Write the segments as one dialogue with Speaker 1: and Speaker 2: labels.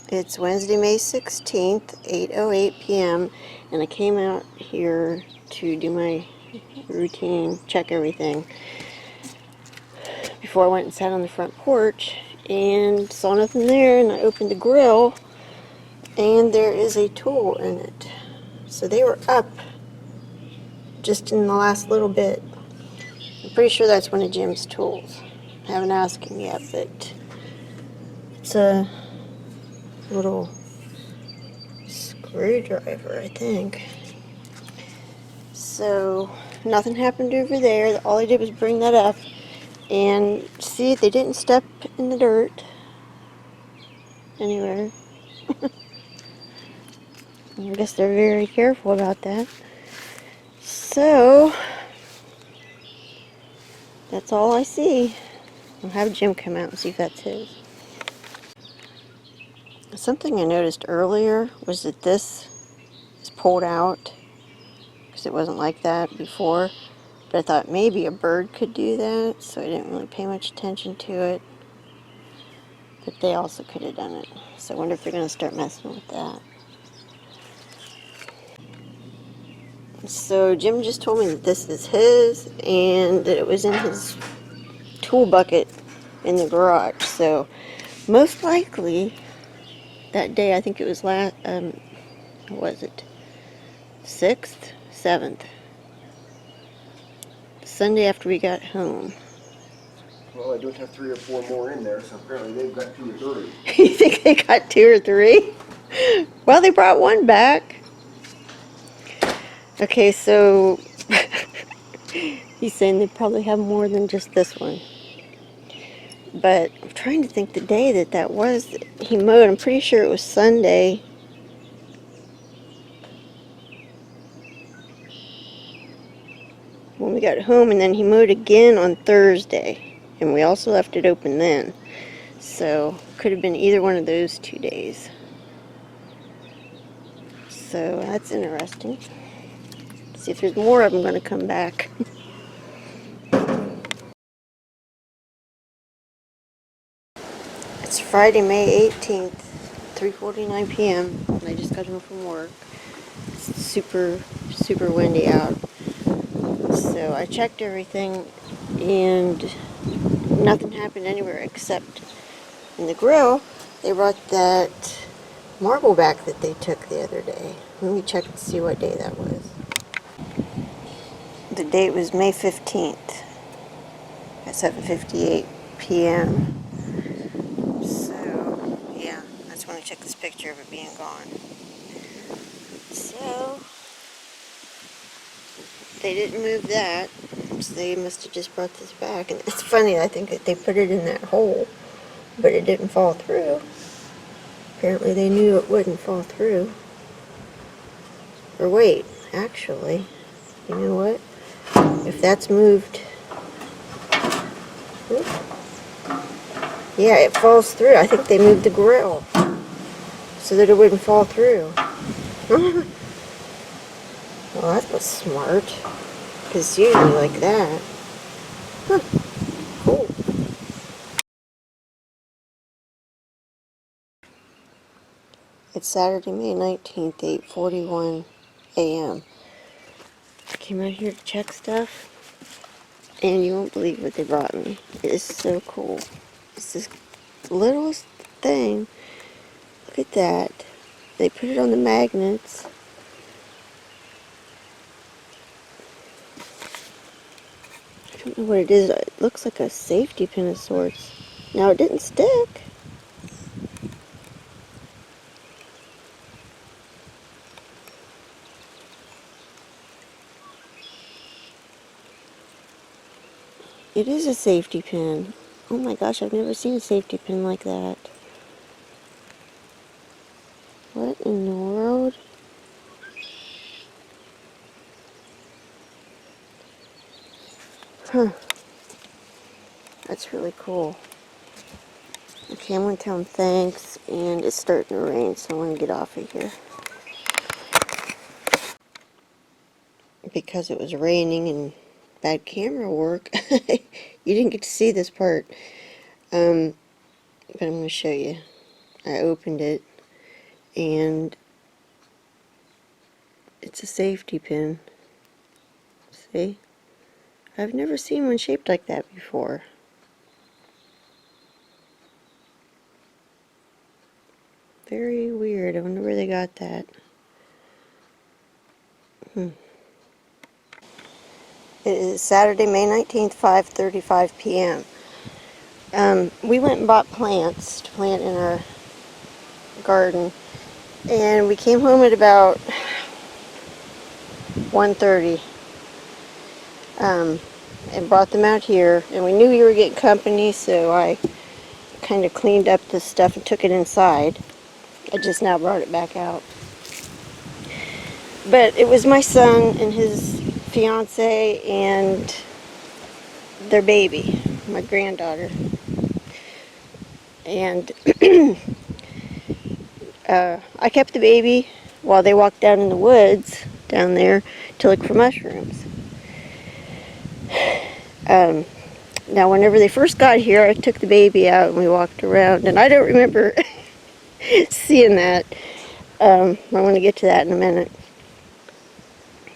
Speaker 1: It's Wednesday, May 16th, 8:08 p.m., and I came out here to do my routine, check everything, before I went and sat on the front porch and saw nothing there, and I opened the grill, and there is a tool in it. So they were up just in the last little bit. I'm pretty sure that's one of Jim's tools. I haven't asked him yet, but it's a little screwdriver, I think. So nothing happened over there. All I did was bring that up, and see, they didn't step in the dirt anywhere. I guess they're very careful about that. So that's all I see. I'll have Jim come out and see if that's his. Something I noticed earlier was that this is pulled out, because it wasn't like that before. But I thought maybe a bird could do that, so I didn't really pay much attention to it. But they also could have done it. So I wonder if they're going to start messing with that. So Jim just told me that this is his, and that it was in his tool bucket in the garage. So most likely that day, I think it was what was it? 6th? 7th. Sunday after we got home.
Speaker 2: Well, I don't have 3 or 4 more in there, so apparently they've got 2 or 3.
Speaker 1: You think they got 2 or 3? Well, they brought one back. Okay, so he's saying they probably have more than just this one. But I'm trying to think the day that was. He mowed. I'm pretty sure it was Sunday. When we got home, and then he mowed again on Thursday. And we also left it open then. So, could have been either one of those 2 days. So, that's interesting. See if there's more of them going to come back. It's Friday, May 18th, 3:49 p.m. I just got home from work. It's super, super windy out. So I checked everything, and nothing happened anywhere except in the grill. They brought that marble back that they took the other day. Let me check to see what day that was. The date was May 15th at 7:58 p.m. So, yeah, that's when I took this picture of it being gone. So, they didn't move that, so they must have just brought this back. And it's funny, I think that they put it in that hole, but it didn't fall through. Apparently they knew it wouldn't fall through. Or wait, actually, you know what? If that's moved, oops, yeah, it falls through. I think they moved the grill so that it wouldn't fall through. Well, that was smart, because it's usually like that. Huh. Cool. It's Saturday, May 19th, 8:41 a.m. I came out here to check stuff, and you won't believe what they brought me. It is so cool. It's this littlest thing. Look at that. They put it on the magnets. I don't know what it is. It looks like a safety pin of sorts. Now, it didn't stick. It is a safety pin. Oh my gosh, I've never seen a safety pin like that. What in the world? Huh. That's really cool. Okay, I'm going to tell him thanks, and it's starting to rain, so I'm going to get off of here. Because it was raining and bad camera work, you didn't get to see this part. But I'm going to show you. I opened it. and it's a safety pin. See? I've never seen one shaped like that before. Very weird. I wonder where they got that. It is Saturday, May 19th, 5:35 p.m. We went and bought plants to plant in our garden, and we came home at about 1:30 and brought them out here, and we knew we were getting company, so I kind of cleaned up the stuff and took it inside. I just now brought it back out. But it was my son and his fiance and their baby, my granddaughter. And I kept the baby while they walked down in the woods down there to look for mushrooms. Now, whenever they first got here, I took the baby out and we walked around, and I don't remember seeing that. I want to get to that in a minute.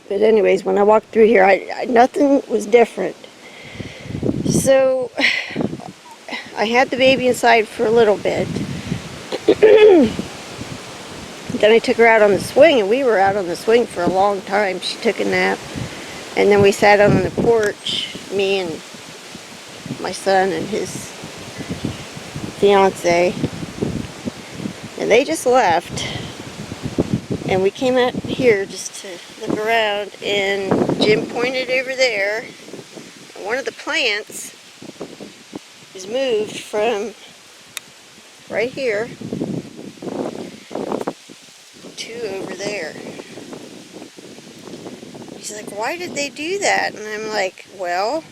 Speaker 1: But anyways, when I walked through here, nothing was different. So I had the baby inside for a little bit. Then I took her out on the swing, and we were out on the swing for a long time. She took a nap, and then we sat out on the porch, me and my son and his fiance, and they just left. And we came out here just to look around, and Jim pointed over there. And one of the plants is moved from right here to over there. He's like, why did they do that? And I'm like, well,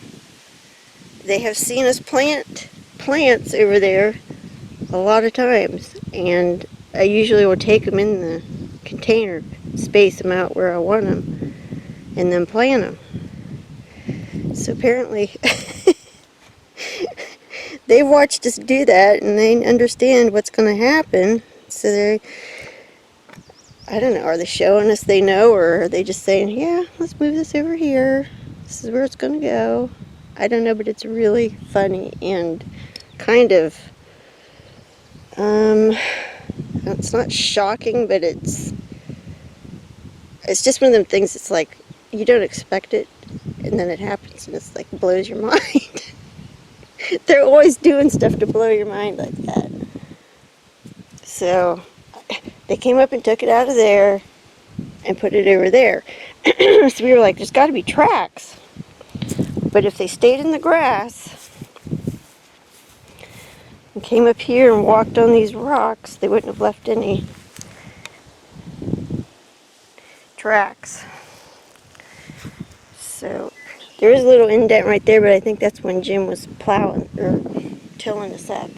Speaker 1: they have seen us plant plants over there a lot of times, and I usually will take them in the container, space them out where I want them, and then plant them. So apparently they watched us do that, and they understand what's going to happen. So they, I don't know, are they showing us they know, or are they just saying, yeah, let's move this over here, this is where it's going to go? I don't know, but it's really funny and kind of, it's not shocking, but it's just one of them things. It's like you don't expect it, and then it happens, and it's like blows your mind. They're always doing stuff to blow your mind like that. So they came up and took it out of there and put it over there. So we were like, there's got to be tracks. But if they stayed in the grass and came up here and walked on these rocks, they wouldn't have left any tracks. So there is a little indent right there, but I think that's when Jim was plowing or tilling us up,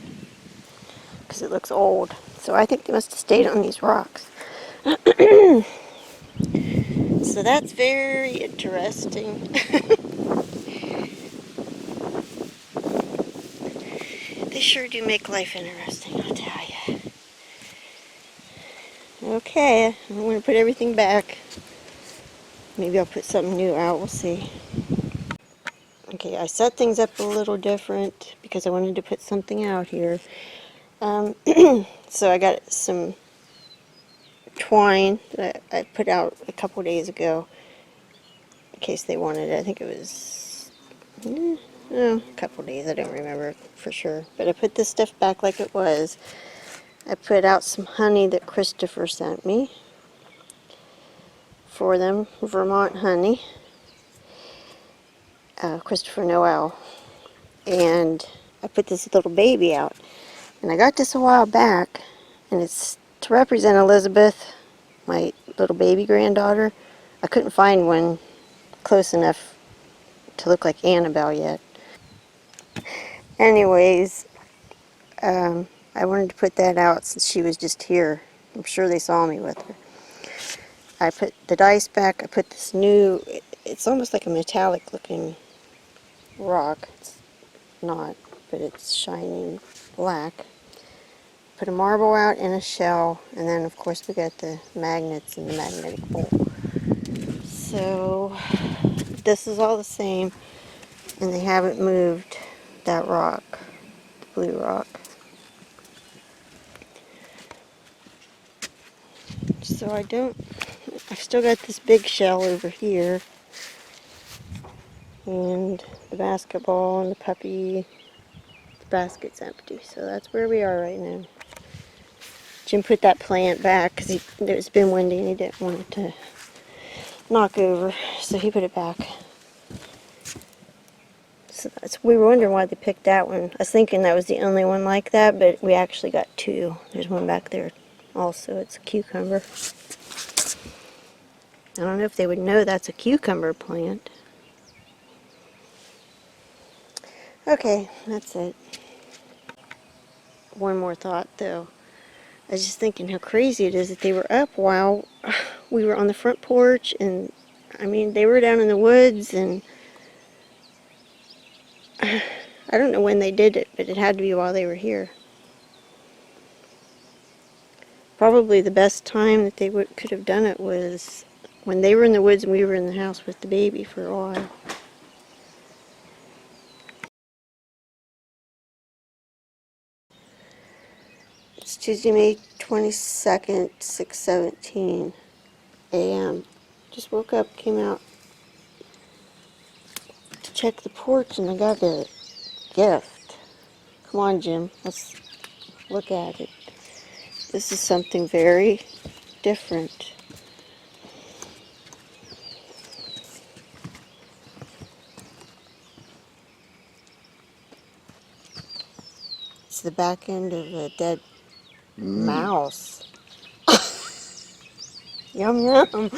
Speaker 1: because it looks old. So I think they must have stayed on these rocks. So that's very interesting. They sure do make life interesting, I'll tell you. Okay, I'm going to put everything back. Maybe I'll put something new out, we'll see. Okay, I set things up a little different because I wanted to put something out here. So I got some twine that I put out a couple days ago in case they wanted it. I think it was a couple days, I don't remember for sure. But I put this stuff back like it was. I put out some honey that Christopher sent me for them, Vermont honey, Christopher Noel. And I put this little baby out. And I got this a while back, and it's to represent Elizabeth, my little baby granddaughter. I couldn't find one close enough to look like Annabelle yet. Anyways, I wanted to put that out since she was just here. I'm sure they saw me with her. I put the dice back. I put this new, it's almost like a metallic looking rock. It's not, but it's shining black. put a marble out and a shell, and then of course we got the magnets in the magnetic bowl. So this is all the same, and they haven't moved that rock, the blue rock. So I've still got this big shell over here, and the basketball and the puppy. The basket's empty, so that's where we are right now. Jim put that plant back because it's been windy and he didn't want it to knock over, so he put it back. So we were wondering why they picked that one. I was thinking that was the only one like that, but we actually got two. There's one back there also. It's a cucumber. I don't know if they would know that's a cucumber plant. Okay, that's it. One more thought though. I was just thinking how crazy it is that they were up while we were on the front porch, and I mean they were down in the woods, and I don't know when they did it, but it had to be while they were here. Probably the best time that they could have done it was when they were in the woods and we were in the house with the baby for a while. It's Tuesday, May 22nd, 6:17 a.m. Just woke up, came out to check the porch, and I got a gift. Come on, Jim, let's look at it. This is something very different. It's the back end of a dead mouse. Yum yum.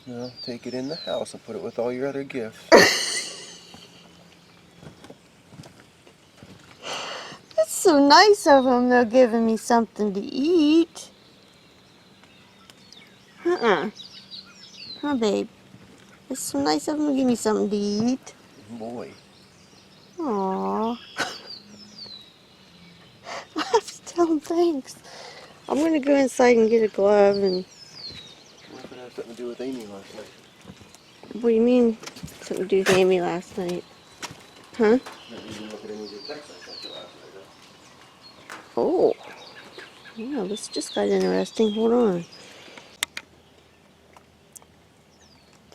Speaker 2: No, take it in the house and put it with all your other gifts.
Speaker 1: It's so nice of them, though, giving me something to eat. Huh, babe? It's so nice of them to give me something to eat.
Speaker 2: Boy.
Speaker 1: Aww. I have to tell them thanks. I'm going to go inside and get a glove and...
Speaker 2: What if it had something to do with Amy last night?
Speaker 1: What do you mean, something to do with Amy last night? Huh?
Speaker 2: That you didn't look at any of your texts I sent you last night, huh?
Speaker 1: Oh. Yeah, this just got interesting. Hold on.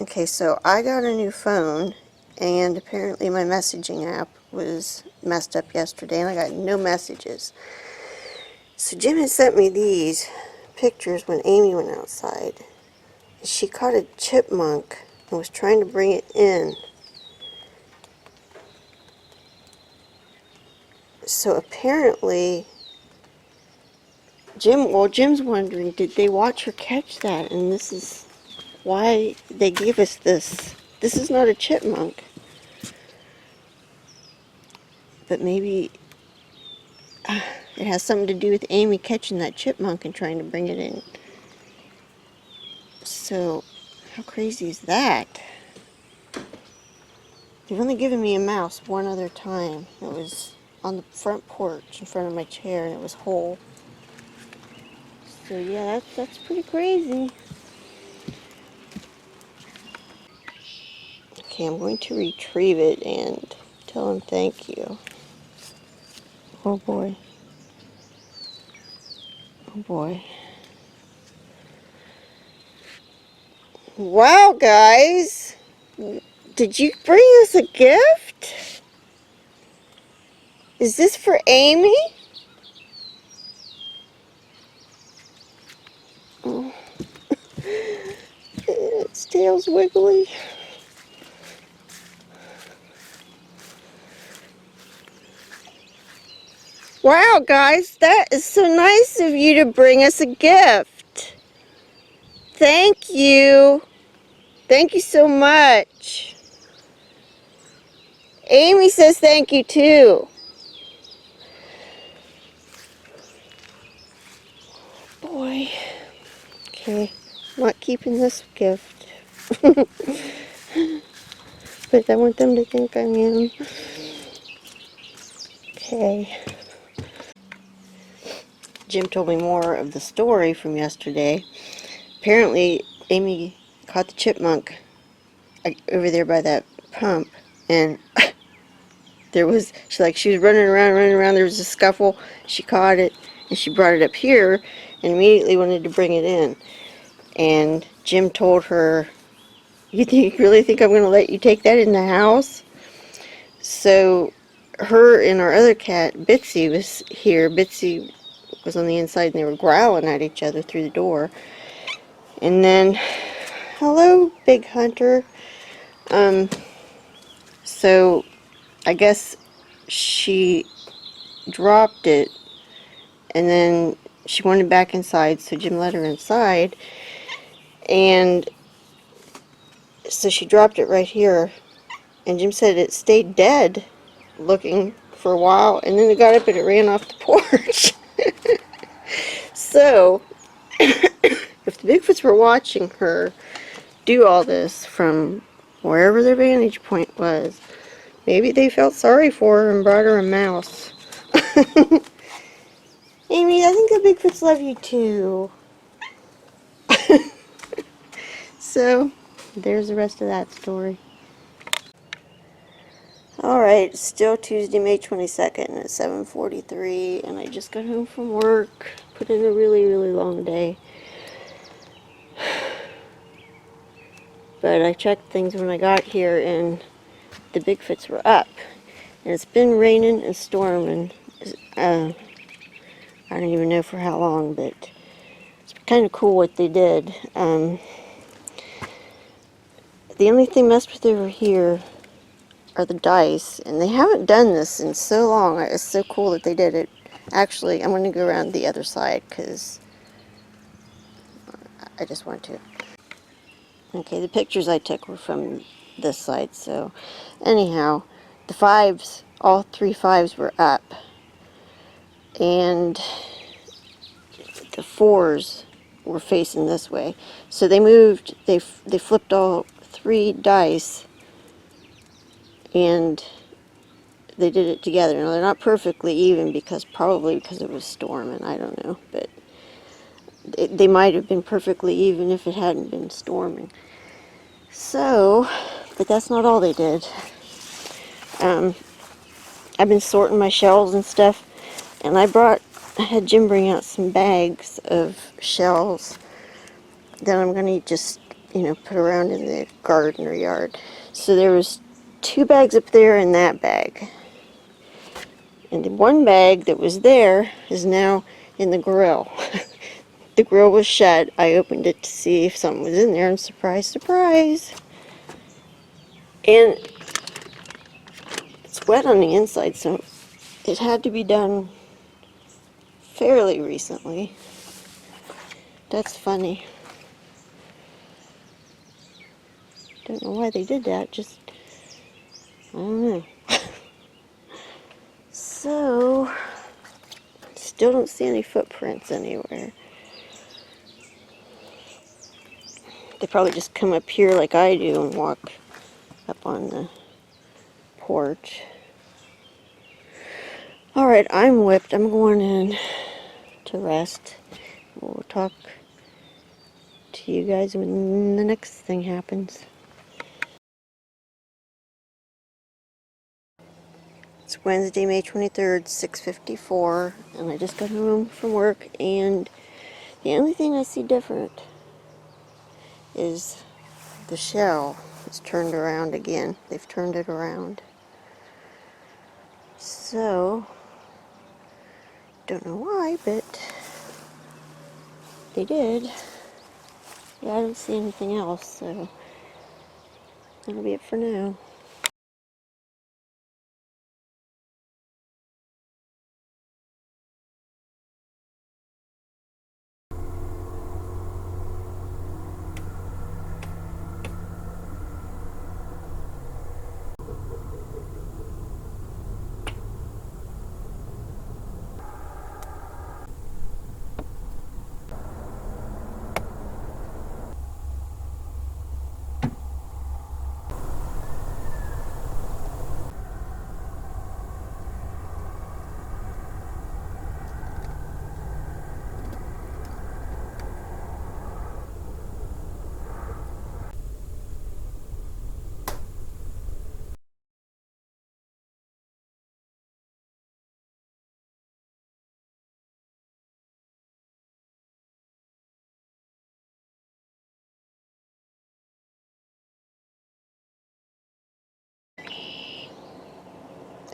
Speaker 1: Okay, so I got a new phone, and apparently my messaging app was messed up yesterday, and I got no messages. So Jim had sent me these pictures when Amy went outside. She caught a chipmunk and was trying to bring it in. So apparently, Jim's wondering, did they watch her catch that? And this is why they gave us this. This is not a chipmunk. But maybe it has something to do with Amy catching that chipmunk and trying to bring it in. So, how crazy is that? They've only given me a mouse one other time. It was on the front porch in front of my chair, and it was whole. So yeah, that's pretty crazy. Okay, I'm going to retrieve it and tell him thank you. Oh boy. Oh boy. Wow, guys! Did you bring us a gift? Is this for Amy? Oh. Its tail's wiggly. Wow, guys, that is so nice of you to bring us a gift. Thank you. Thank you so much. Amy says thank you too. Boy. Okay, not keeping this gift. But but I want them to think I am. Okay. Jim told me more of the story from yesterday. Apparently, Amy caught the chipmunk over there by that pump, and she was running around, there was a scuffle, she caught it, and she brought it up here, and immediately wanted to bring it in. And Jim told her, you really think I'm going to let you take that in the house? So, her and our other cat, Bitsy, was here. Bitsy was on the inside, and they were growling at each other through the door. And then, hello, Big Hunter. So, I guess she dropped it, and then she wanted back inside, so Jim let her inside, and so she dropped it right here, and Jim said it stayed dead looking for a while, and then it got up and it ran off the porch. So, if the Bigfoots were watching her do all this from wherever their vantage point was, maybe they felt sorry for her and brought her a mouse. Amy, I think the Bigfoots love you too. So, there's the rest of that story. Alright, still Tuesday, May 22nd at 7:43, and I just got home from work. Put in a really, really long day. But I checked things when I got here, and the Bigfoots were up. And it's been raining and storming. I don't even know for how long, but it's kind of cool what they did. The only thing messed with over here are the dice, and they haven't done this in so long. It's so cool that they did it. Actually, I'm going to go around the other side because I just want to. Okay, the pictures I took were from this side, so anyhow, the fives, all three fives were up, and the fours were facing this way. So they moved, they flipped all three dice, and they did it together. Now, they're not perfectly even probably because it was storming, I don't know, but they might have been perfectly even if it hadn't been storming. So, but that's not all they did. I've been sorting my shells and stuff, and I had Jim bring out some bags of shells that I'm going to just, put around in the garden or yard. So there was 2 bags up there in that bag. And the one bag that was there is now in the grill. The grill was shut. I opened it to see if something was in there, and surprise, surprise. And it's wet on the inside, so it had to be done fairly recently. That's funny. Don't know why they did that, just, I don't know. So, still don't see any footprints anywhere. They probably just come up here like I do and walk up on the porch. Alright, I'm whipped. I'm going in to rest. We'll talk to you guys when the next thing happens. It's Wednesday, May 23rd, 6:54, and I just got home from work, and the only thing I see different is the shell is turned around again. They've turned it around. So, don't know why, but they did. Yeah, I don't see anything else, so that'll be it for now.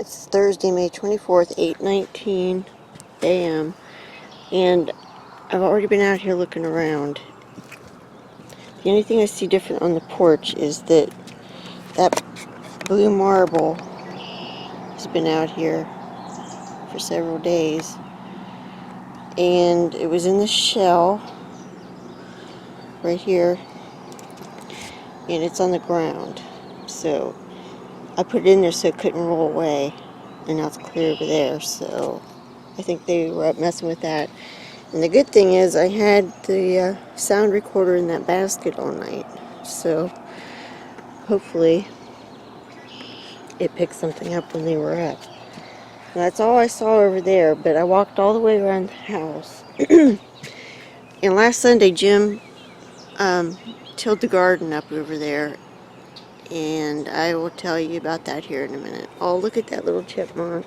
Speaker 1: It's Thursday, May 24th, 8:19 a.m. And I've already been out here looking around. The only thing I see different on the porch is that blue marble has been out here for several days. And it was in the shell right here, and it's on the ground. So I put it in there so it couldn't roll away, and now it's clear over there. So I think they were up messing with that. And the good thing is I had the sound recorder in that basket all night, so hopefully it picked something up when they were up. Now, that's all I saw over there, but I walked all the way around the house. And last Sunday Jim tilled the garden up over there, and I will tell you about that here in a minute. Oh, look at that little chipmunk.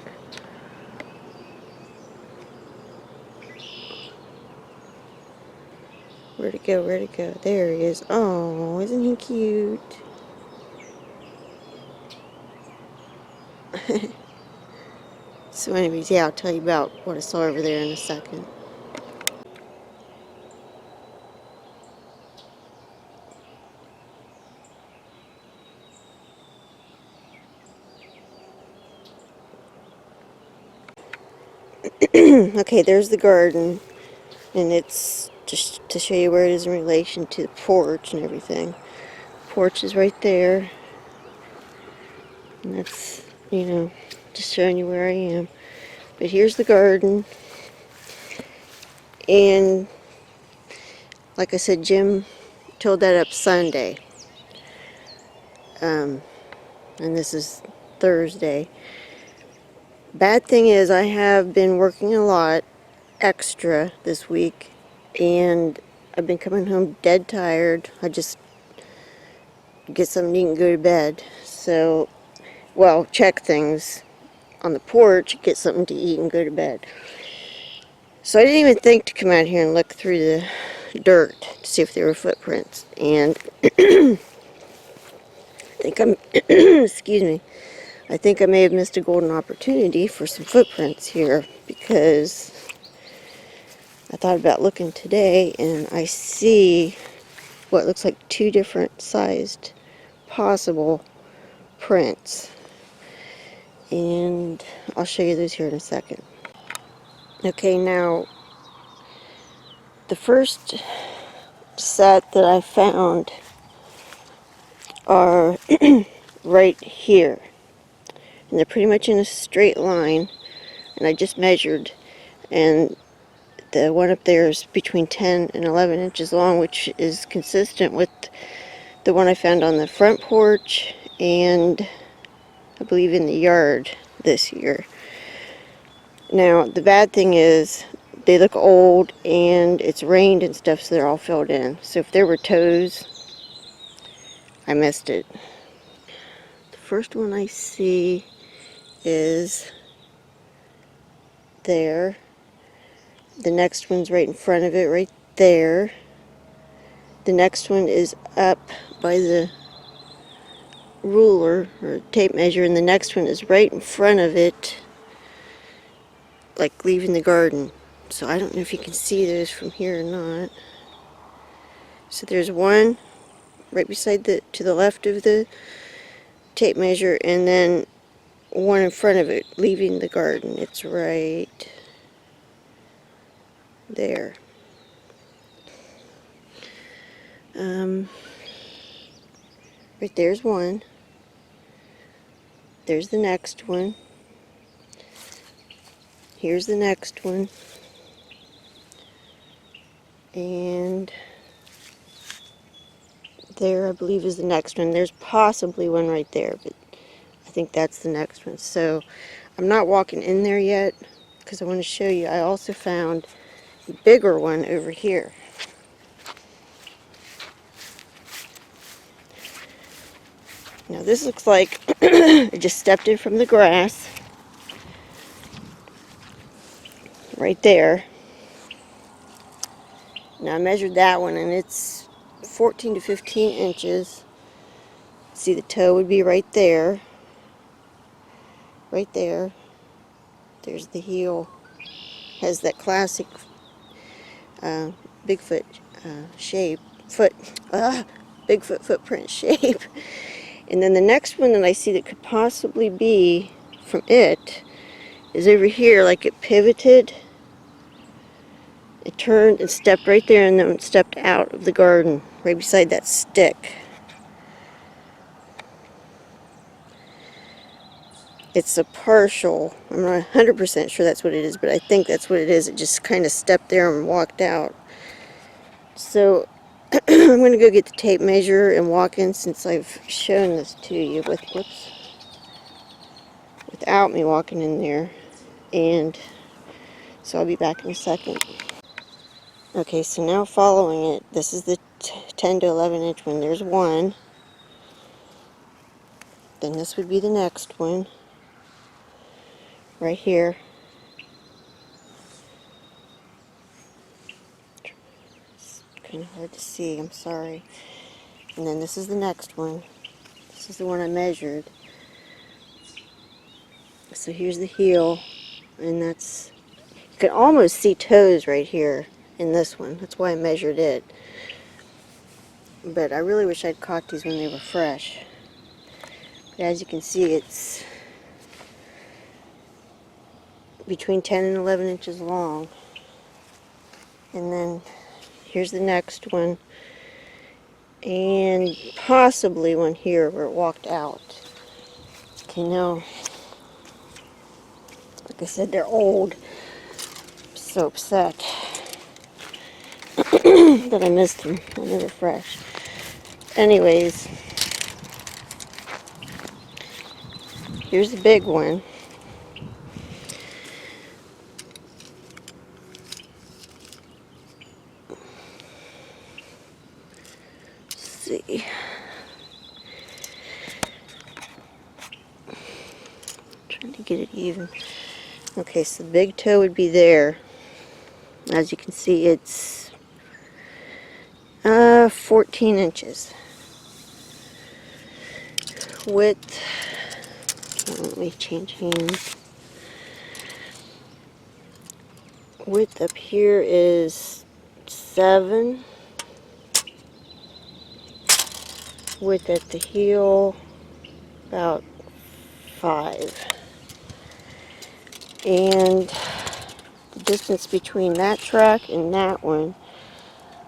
Speaker 1: Where'd it go? Where'd it go? There he is. Oh, isn't he cute? So anyways, yeah, I'll tell you about what I saw over there in a second. Okay, there's the garden, and it's just to show you where it is in relation to the porch and everything. The porch is right there, and that's, just showing you where I am. But here's the garden, and like I said, Jim tilled that up Sunday, and this is Thursday. Bad thing is I have been working a lot extra this week, and I've been coming home dead tired. I just get something to eat and go to bed. So, well, check things on the porch, get something to eat and go to bed. So I didn't even think to come out here and look through the dirt to see if there were footprints. And I think excuse me, I think I may have missed a golden opportunity for some footprints here, because I thought about looking today and I see what looks like two different sized possible prints. And I'll show you those here in a second. Okay, now the first set that I found are right here. And they're pretty much in a straight line. And I just measured. And the one up there is between 10 and 11 inches long, which is consistent with the one I found on the front porch and I believe in the yard this year. Now, the bad thing is they look old and it's rained and stuff, so they're all filled in. So if there were toes, I missed it. The first one I see is there. The next one's right in front of it, right there. The next one is up by the ruler or tape measure, and the next one is right in front of it, like leaving the garden. So I don't know if you can see those from here or not. So there's one right beside to the left of the tape measure, and then one in front of it leaving the garden. It's right there. Right there's one. There's the next one. Here's the next one. And there, I believe, is the next one. There's possibly one right there, but I think that's the next one. So I'm not walking in there yet because I want to show you. I also found a bigger one over here. Now this looks like I just stepped in from the grass right there. Now I measured that one and it's 14 to 15 inches. See, the toe would be right there. right there. There's the heel. Has that classic Bigfoot shape. Bigfoot footprint shape. And then the next one that I see that could possibly be from it is over here, like it pivoted. It turned and stepped right there and then stepped out of the garden, right beside that stick. It's a partial, I'm not 100% sure that's what it is, but I think that's what it is. It just kind of stepped there and walked out. So I'm going to go get the tape measure and walk in, since I've shown this to you without me walking in there. And so I'll be back in a second. Okay, so now following it, this is the 10 to 11 inch one. There's one. Then this would be the next one. Right here. It's kind of hard to see, I'm sorry. And then this is the next one. This is the one I measured. So here's the heel, and that's, you can almost see toes right here in this one. That's why I measured it. But I really wish I'd caught these when they were fresh. But as you can see, it's between 10 and 11 inches long. And then here's the next one, and possibly one here where it walked out. Okay, now, like I said, they're old. I'm so upset that I missed them when they were fresh. Anyways, here's the big one. Let's see. Trying to get it even. Okay, so the big toe would be there. As you can see, it's 14 inches. Width, let me change hands. Width up here is 7. Width at the heel, about 5. And the distance between that track and that one,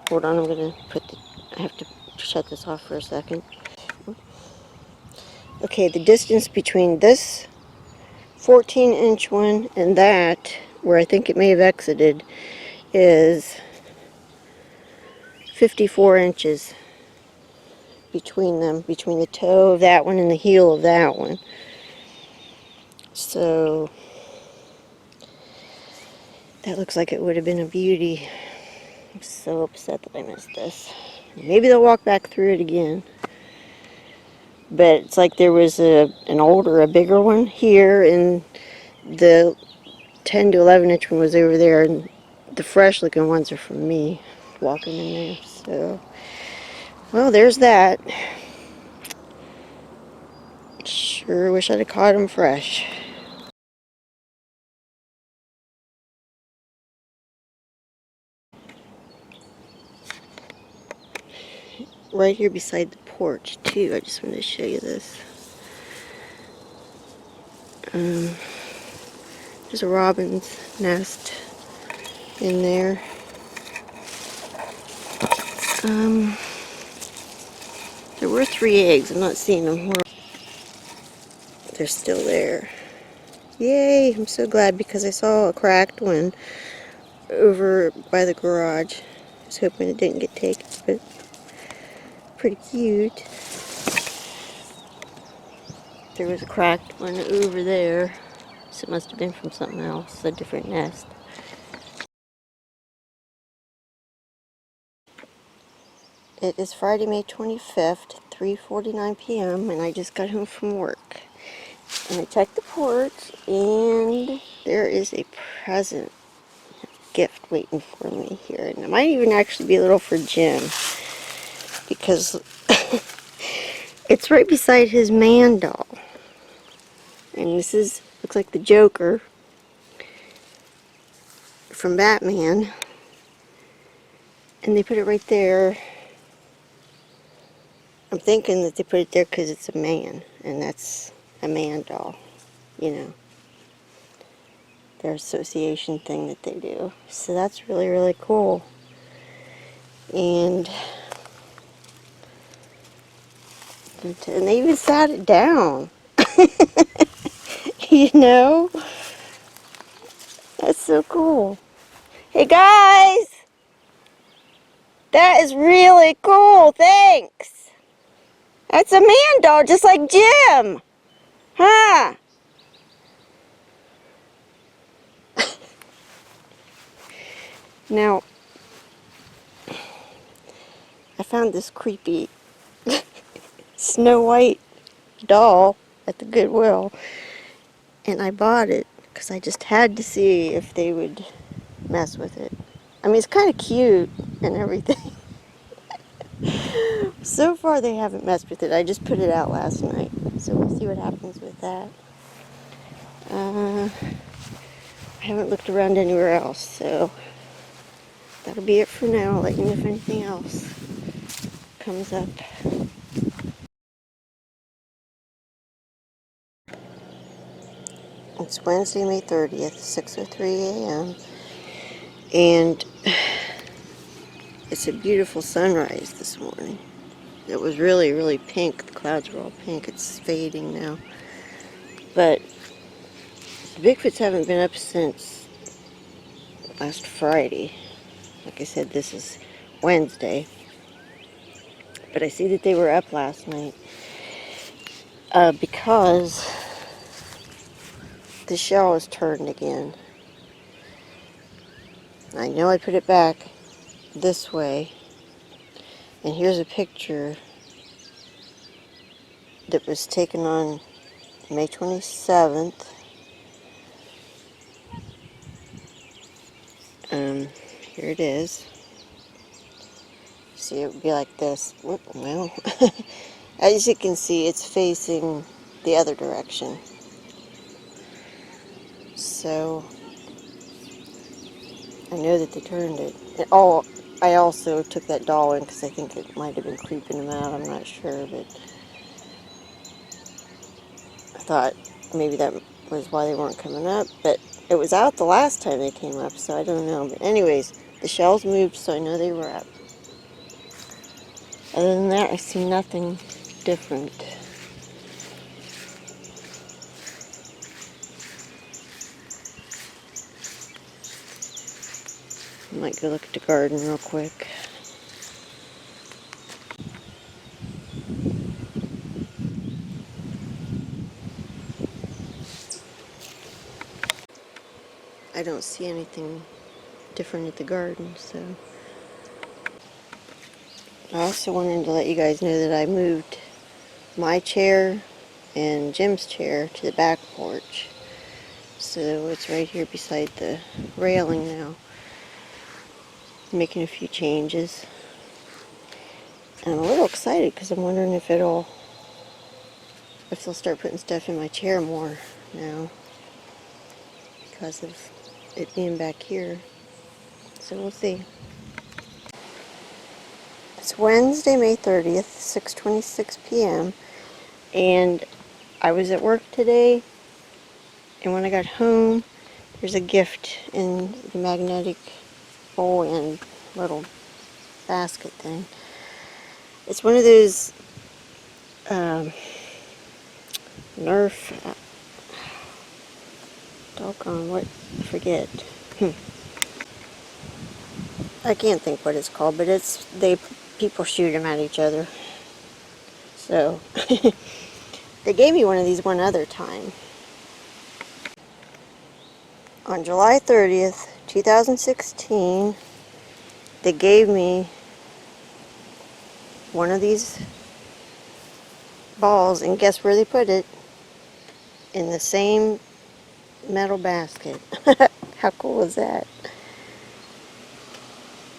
Speaker 1: hold on, I'm going to I have to shut this off for a second. Okay, the distance between this 14-inch one and that, where I think it may have exited, is 54 inches between them, between the toe of that one and the heel of that one. So that looks like it would have been a beauty. I'm so upset that I missed this. Maybe they'll walk back through it again. But it's like there was an older, a bigger one here, and the 10 to 11 inch one was over there, and the fresh looking ones are from me walking in there. So, well, there's that. Sure wish I'd have caught them fresh. Right here beside the porch too, I just wanted to show you this. There's a robin's nest in there. There were 3 eggs. I'm not seeing them. They're still there. Yay! I'm so glad, because I saw a cracked one over by the garage. I was hoping it didn't get taken, but pretty cute. There was a cracked one over there, so it must have been from something else, a different nest. It is Friday, May 25th, 3:49 p.m., and I just got home from work. And I checked the porch, and there is a present gift waiting for me here. And it might even actually be a little for Jim, because it's right beside his man doll. And this is Looks like the Joker from Batman. And they put it right there. I'm thinking that they put it there because it's a man, and that's a man doll, you know, their association thing that they do. So that's really, really cool. And they even sat it down. You know? That's so cool. Hey guys! That is really cool, thanks! That's a man doll, just like Jim! Huh? Now, I found this creepy Snow White doll at the Goodwill, and I bought it because I just had to see if they would mess with it. I mean, it's kind of cute and everything. So far they haven't messed with it. I just put it out last night, so we'll see what happens with that. I haven't looked around anywhere else, so that'll be it for now. I'll let you know if anything else comes up. It's Wednesday, May 30th, 6:03 a.m. And it's a beautiful sunrise this morning. It was really, really pink. The clouds were all pink. It's fading now. But the Bigfoots haven't been up since last Friday. Like I said, this is Wednesday. But I see that they were up last night because the shell was turned again. I know I put it back this way. And here's a picture that was taken on May 27th. Here it is. See, it would be like this. Well, as you can see, it's facing the other direction. So, I know that they turned it. And, oh, I also took that doll in because I think it might have been creeping them out. I'm not sure, but I thought maybe that was why they weren't coming up. But it was out the last time they came up, so I don't know. But anyways, the shells moved, so I know they were up. Other than that, I see nothing different. I might go look at the garden real quick. I don't see anything different at the garden, so. I also wanted to let you guys know that I moved my chair and Jim's chair to the back porch. So it's right here beside the railing now. Making a few changes. And I'm a little excited because I'm wondering if they'll start putting stuff in my chair more now because of it being back here. So we'll see. It's Wednesday, May 30th, 6:26 p.m. And I was at work today, and when I got home, there's a gift in the magnetic bowl and little basket thing. It's one of those Nerf, doggone, what, I forget. I can't think what it's called, but people shoot them at each other. So, they gave me one of these one other time. On July 30th, 2016, they gave me one of these balls, and guess where they put it? In the same metal basket. How cool is that?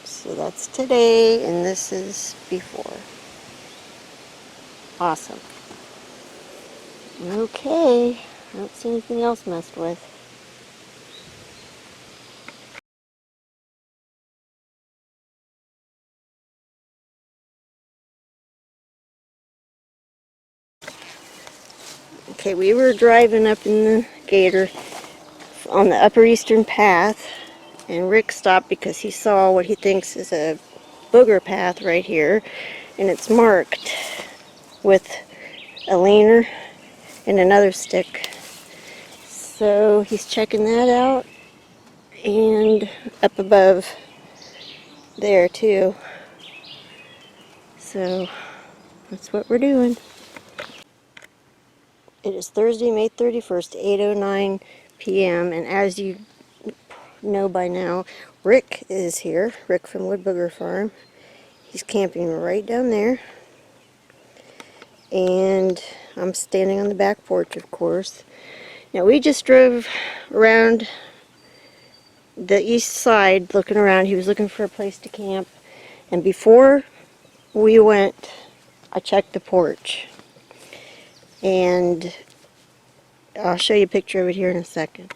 Speaker 1: So that's today, and this is before. Awesome. Okay. I don't see anything else messed with. Okay, we were driving up in the Gator on the Upper Eastern Path, and Rick stopped because he saw what he thinks is a booger path right here, and it's marked with a leaner and another stick. So he's checking that out, and up above there too. So that's what we're doing. It is Thursday, May 31st, 8:09 p.m. and as you know by now, Rick is here. Rick from Wood Booger Farm. He's camping right down there. And I'm standing on the back porch, of course. Now, we just drove around the east side looking around. He was looking for a place to camp. And before we went, I checked the porch. And I'll show you a picture of it here in a second.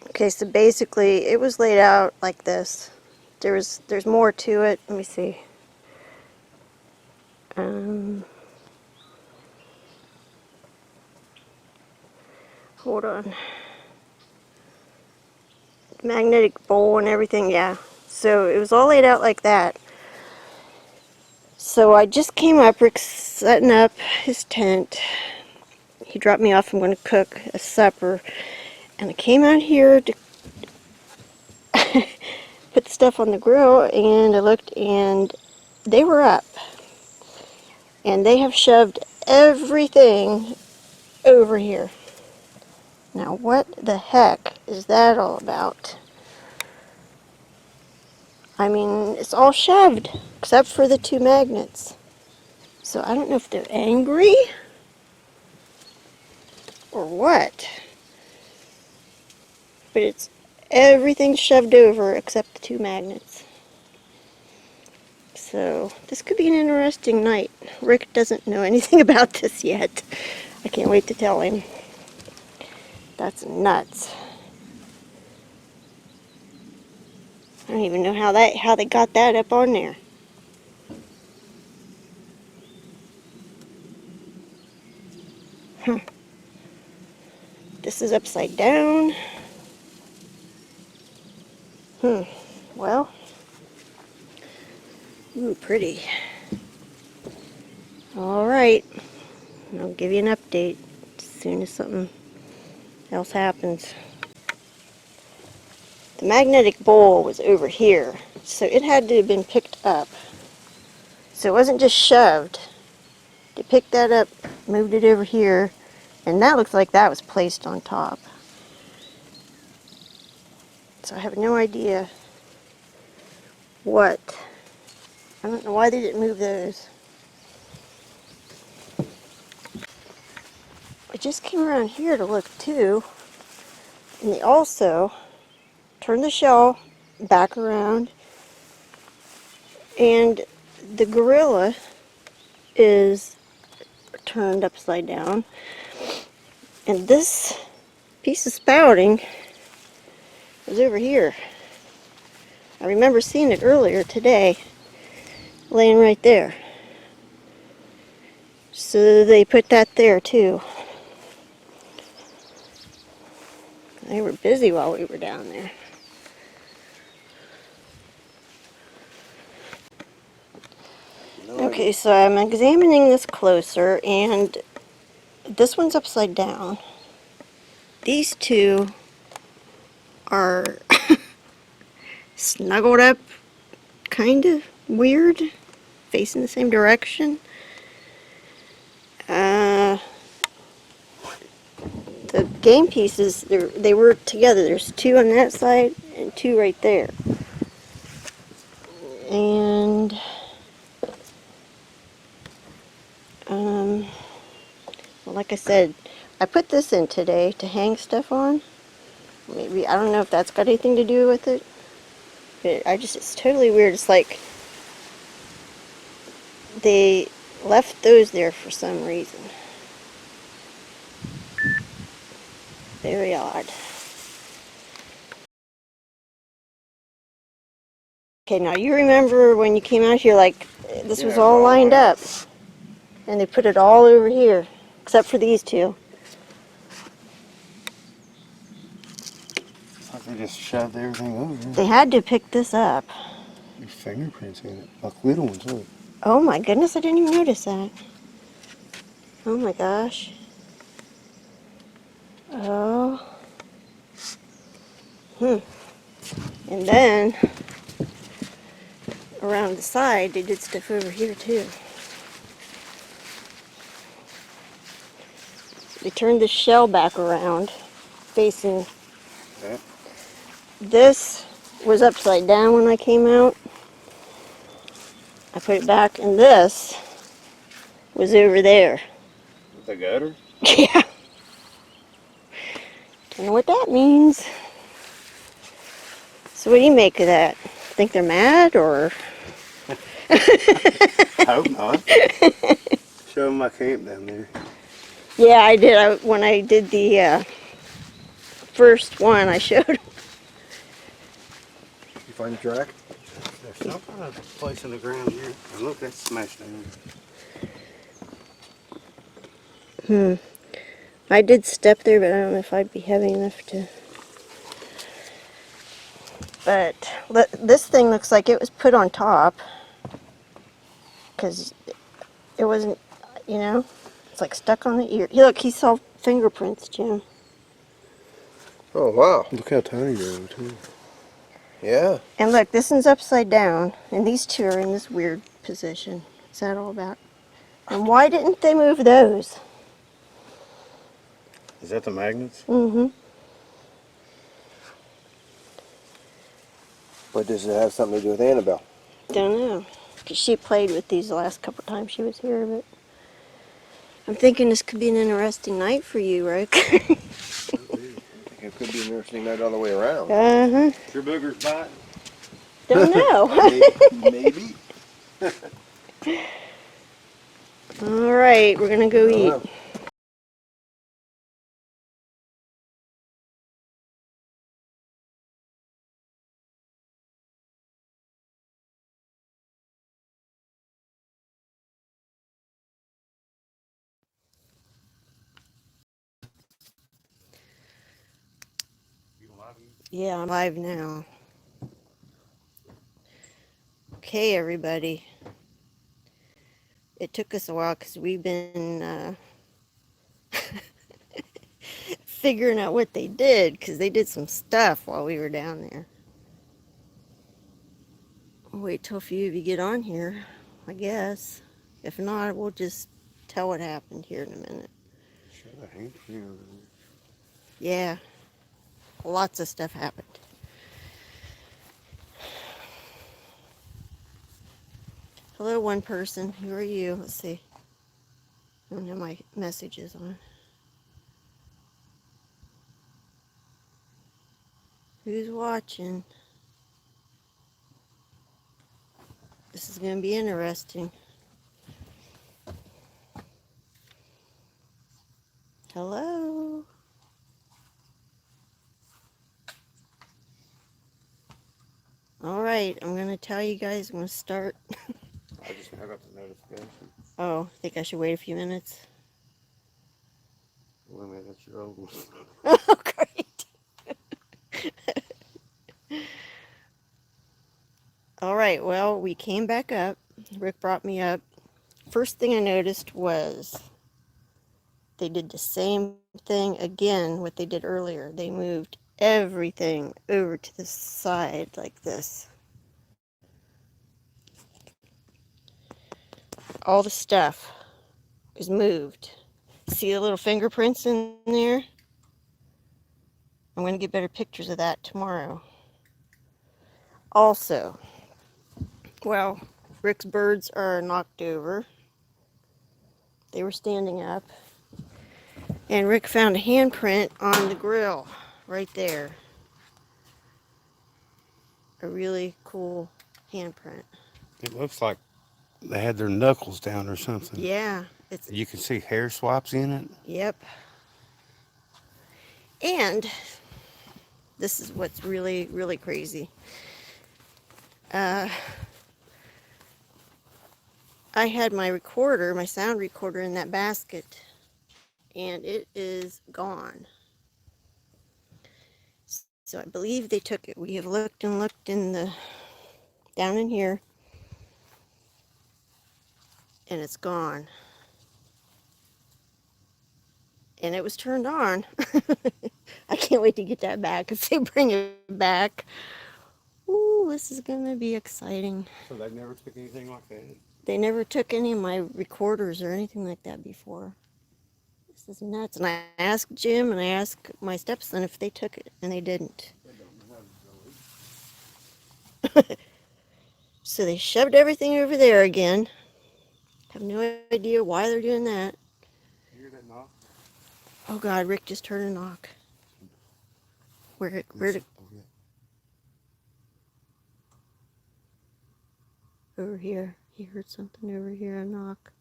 Speaker 1: Okay, so basically it was laid out like this. There's more to it. Let me see. Hold on. Magnetic bowl and everything, yeah. So it was all laid out like that. So I just came up, Rick's setting up his tent. He dropped me off. I'm going to cook a supper. And I came out here to put the stuff on the grill, and I looked, and they were up. And they have shoved everything over here. Now what the heck is that all about? I mean, it's all shoved, except for the two magnets. So I don't know if they're angry or what. But it's everything shoved over except the two magnets. So this could be an interesting night. Rick doesn't know anything about this yet. I can't wait to tell him. That's nuts. I don't even know how they got that up on there. Huh. This is upside down. Well. Ooh, pretty. Alright. I'll give you an update as soon as something else happens. The magnetic bowl was over here, so it had to have been picked up. So it wasn't just shoved. They picked that up, moved it over here, and that looks like that was placed on top. So I have no idea what. I don't know why they didn't move those. I just came around here to look too, and they also turned the shell back around, and the gorilla is turned upside down, and this piece of spouting is over here. I remember seeing it earlier today, laying right there. So they put that there too. They were busy while we were down there. Okay, so I'm examining this closer, and this one's upside down. These two are snuggled up, kind of weird, facing the same direction. The game pieces, they were together. There's two on that side and two right there. And well, like I said, I put this in today to hang stuff on. Maybe, I don't know if that's got anything to do with it. But it's totally weird. It's like they left those there for some reason. Very odd. Okay, now you remember when you came out here, like, this was all lined up. And they put it all over here, except for these two.
Speaker 2: They just shoved everything over.
Speaker 1: They had to pick this up.
Speaker 2: There's fingerprints in it, like little ones, look.
Speaker 1: Oh my goodness, I didn't even notice that. Oh my gosh. Oh. And then, around the side, they did stuff over here too. They turned the shell back around, facing.
Speaker 2: Okay.
Speaker 1: This was upside down when I came out. I put it back, and this was over there.
Speaker 2: With the gutter?
Speaker 1: Yeah. Don't know what that means. So what do you make of that? Think they're mad, or?
Speaker 2: I hope not. Show them my camp down there.
Speaker 1: Yeah, I did. When I did the first one, I showed them.
Speaker 2: You find the track? There's some kind of place in the ground here. And look, that's smashed down.
Speaker 1: I did step there, but I don't know if I'd be heavy enough to. But this thing looks like it was put on top, because it wasn't, you know, it's like stuck on the ear. Look, he saw fingerprints, Jim.
Speaker 2: Oh, wow. Look how tiny they are, too. Yeah.
Speaker 1: And look, this one's upside down, and these two are in this weird position. What's that all about? And why didn't they move those?
Speaker 2: Is that the magnets?
Speaker 1: Mm-hmm.
Speaker 2: But does it have something to do with Annabelle?
Speaker 1: Don't know. 'Cause she played with these the last couple times she was here, but I'm thinking this could be an interesting night for you, Rick.
Speaker 2: I think it could be an interesting night all the way around.
Speaker 1: Uh-huh.
Speaker 2: Your booger's biting?
Speaker 1: Don't know.
Speaker 2: Maybe.
Speaker 1: All right, we're gonna go eat. Yeah, I'm live now. Okay, everybody. It took us a while because we've been figuring out what they did, because they did some stuff while we were down there. I'll wait till a few of you get on here, I guess. If not, we'll just tell what happened here in a minute. Yeah, lots of stuff happened. Hello, one person. Who are you? Let's see. I don't have my messages on. Who's watching? This is going to be interesting. Hello? All right, I'm going to tell you guys. I'm going to start.
Speaker 2: I got the notification.
Speaker 1: Oh, I think I should wait a few minutes.
Speaker 2: Wait a minute, that's your old one.
Speaker 1: Oh, great. All right, well, we came back up. Rick brought me up. First thing I noticed was they did the same thing again, what they did earlier. They moved everything over to the side like this. All the stuff is moved. See the little fingerprints in there? I'm going to get better pictures of that tomorrow. Also, well, Rick's birds are knocked over. They were standing up. And Rick found a handprint on the grill right there. A really cool handprint.
Speaker 2: It looks like they had their knuckles down or something.
Speaker 1: Yeah.
Speaker 2: You can see hair swaps in it.
Speaker 1: Yep. And this is what's really, really crazy. I had my recorder, my sound recorder, in that basket, and it is gone. So I believe they took it. We have looked and looked down in here, and it's gone. And it was turned on. I can't wait to get that back if they bring it back. Ooh, this is gonna be exciting.
Speaker 3: So they never took anything like that?
Speaker 1: They never took any of my recorders or anything like that before. This is nuts. And I asked Jim and I asked my stepson if they took it, and they didn't.
Speaker 3: They don't know how to do it.
Speaker 1: So they shoved everything over there again. Have no idea why they're doing that.
Speaker 3: You hear that knock?
Speaker 1: Oh God, Rick just heard a knock. Where did? Over here. He heard something over here, a knock.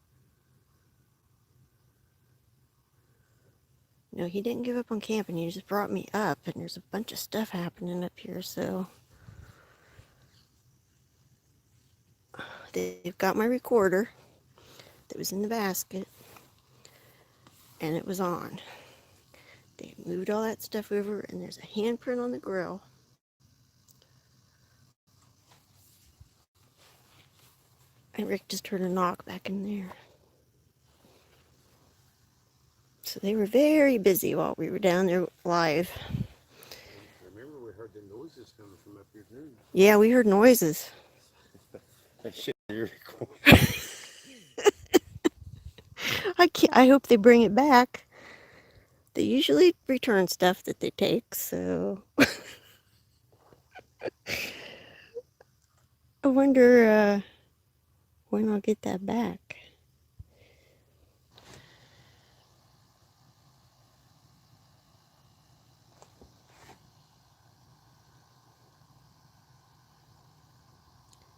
Speaker 1: No, he didn't give up on camping. He just brought me up, and there's a bunch of stuff happening up here, so. They've got my recorder that was in the basket, and it was on. They moved all that stuff over, and there's a handprint on the grill. And Rick just heard a knock back in there. So they were very busy while we were down there live.
Speaker 3: Remember, we heard the noises coming from up here too.
Speaker 1: Yeah, we heard noises.
Speaker 3: That shit you're recording.
Speaker 1: I hope they bring it back. They usually return stuff that they take, so. I wonder when I'll get that back.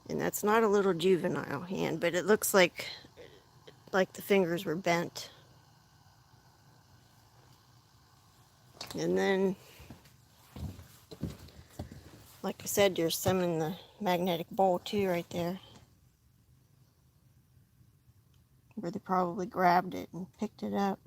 Speaker 1: And that's not a little juvenile hand, but it looks like the fingers were bent. And then, like I said, there's some in the magnetic bowl too, right there, where they probably grabbed it and picked it up.